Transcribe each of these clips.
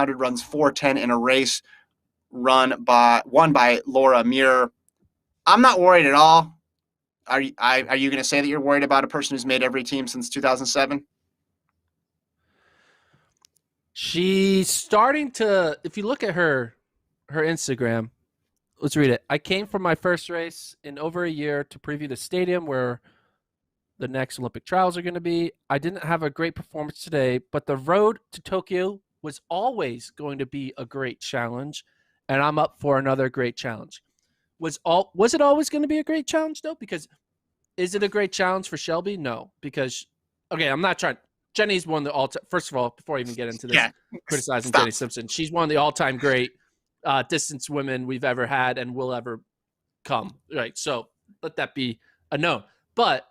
runs 4:10 in a race won by Laura Muir. I'm not worried at all. Are you going to say that you're worried about a person who's made every team since 2007? She's starting to, if you look at her Instagram, let's read it. I came from my first race in over a year to preview the stadium where the next Olympic trials are going to be. I didn't have a great performance today, but the road to Tokyo was always going to be a great challenge, and I'm up for another great challenge. Was it always going to be a great challenge, though? Because is it a great challenge for Shelby? No, because, okay, I'm not trying. Jenny's one of the all-time, first of all, before I even get into this, criticizing Jenny Simpson, she's one of the all-time great distance women we've ever had and will ever come. Right, so let that be a no. But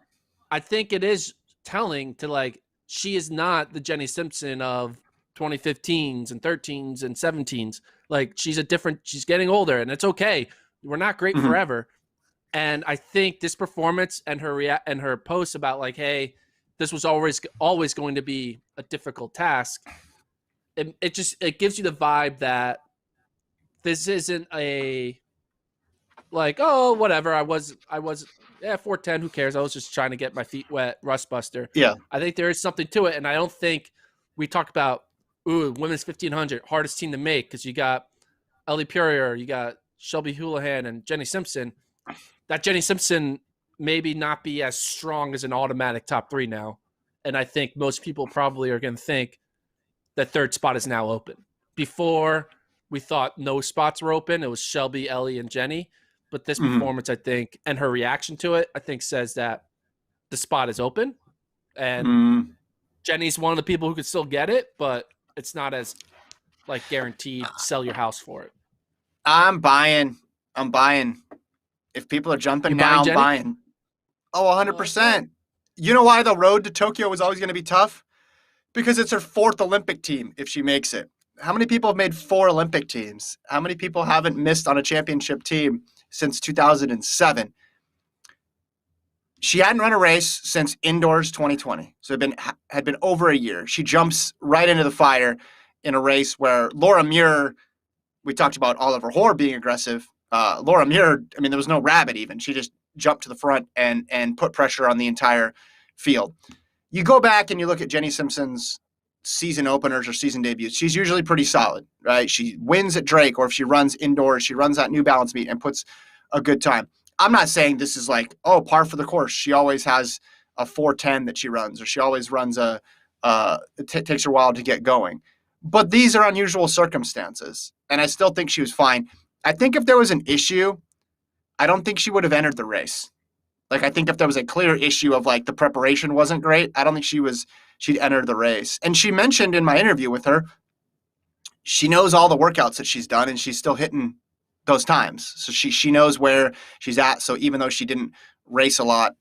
I think it is telling to, like, she is not the Jenny Simpson of 2015s and 13s and 17s. Like, she's getting older, and it's okay. We're not great forever. And I think this performance and her posts about, like, hey, this was always going to be a difficult task. It gives you the vibe that this isn't a, like, oh, whatever. I was 4:10. Who cares? I was just trying to get my feet wet, rust buster. Yeah. I think there is something to it. And I don't think we talk about, women's 1500, hardest team to make, because you got Ellie Purrier, you got Shelby Houlihan and Jenny Simpson. That Jenny Simpson maybe not be as strong as an automatic top 3 now. And I think most people probably are going to think that third spot is now open. Before, we thought no spots were open. It was Shelby, Ellie, and Jenny. But this performance, I think, and her reaction to it, I think says that the spot is open. And Jenny's one of the people who could still get it, but it's not as, like, guaranteed sell your house for it. I'm buying. If people are jumping now, I'm buying. Oh, 100%. You know why the road to Tokyo was always going to be tough? Because it's her 4th Olympic team if she makes it. How many people have made 4 Olympic teams? How many people haven't missed on a championship team since 2007? She hadn't run a race since indoors 2020. So it had been over a year. She jumps right into the fire in a race where Laura Muir, we talked about Oliver Hoare being aggressive. Laura Muir, I mean, there was no rabbit even. She just jumped to the front and put pressure on the entire field. You go back and you look at Jenny Simpson's season openers or season debuts. She's usually pretty solid, right? She wins at Drake, or if she runs indoors, she runs that New Balance meet and puts a good time. I'm not saying this is like, oh, par for the course. She always has a 4:10 that she runs, or she always runs it takes her a while to get going. But these are unusual circumstances, and I still think she was fine. I think if there was an issue, I don't think she would have entered the race. Like, I think if there was a clear issue of, like, the preparation wasn't great, I don't think she'd enter the race. And she mentioned in my interview with her, she knows all the workouts that she's done, and she's still hitting those times. So she knows where she's at. So even though she didn't race a lot,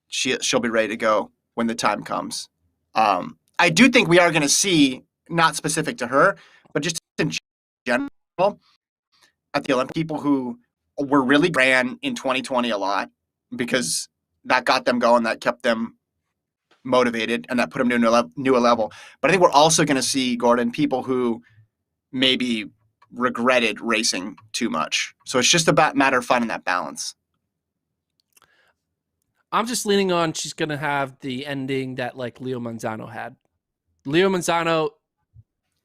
she'll be ready to go when the time comes. I do think we are going to see, not specific to her, but just in general, at the Olympics, people who were really ran in 2020 a lot, because that got them going, that kept them motivated, and that put them to a new level. But I think we're also going to see, Gordon, people who maybe regretted racing too much. So it's just about matter of finding that balance. I'm just leaning on she's going to have the ending that, like, Leo Manzano had. Leo Manzano,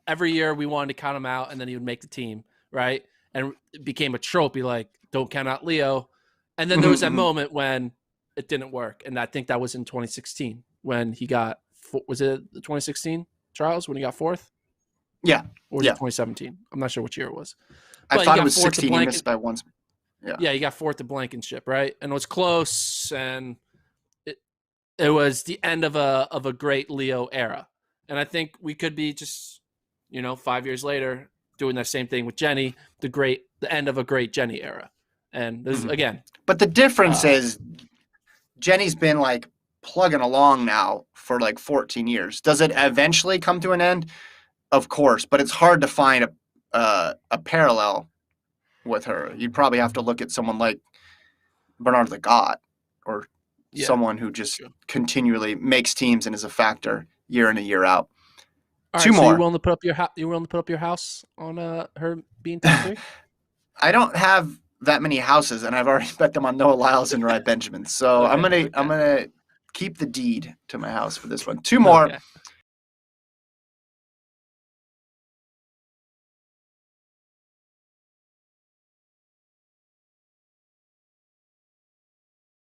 every year we wanted to count him out, and then he would make the team, right? And it became a trope, like, don't count out Leo. And then there was that moment when it didn't work. And I think that was in 2016 when he got, was it the 2016 trials when he got 4th? Yeah. Or was it 2017? I'm not sure which year it was. But I thought it was 16. He missed by one. Yeah, he got 4th at Blankenship, right? And it was close, and it was the end of a great Leo era. And I think we could be just, 5 years later doing that same thing with Jenny, the end of a great Jenny era. And there's again. But the difference is Jenny's been, like, plugging along now for like 14 years. Does it eventually come to an end? Of course, but it's hard to find a parallel with her. You'd probably have to look at someone like Bernard Lagat, or someone who just continually makes teams and is a factor year in and year out. All Two right, so you're more. willing to put up your house? You're willing to put up your house on her being top three? I don't have that many houses, and I've already bet them on Noah Lyles and Rai Benjamin. So I'm Okay, gonna okay, keep the deed to my house for this one. Two more. okay.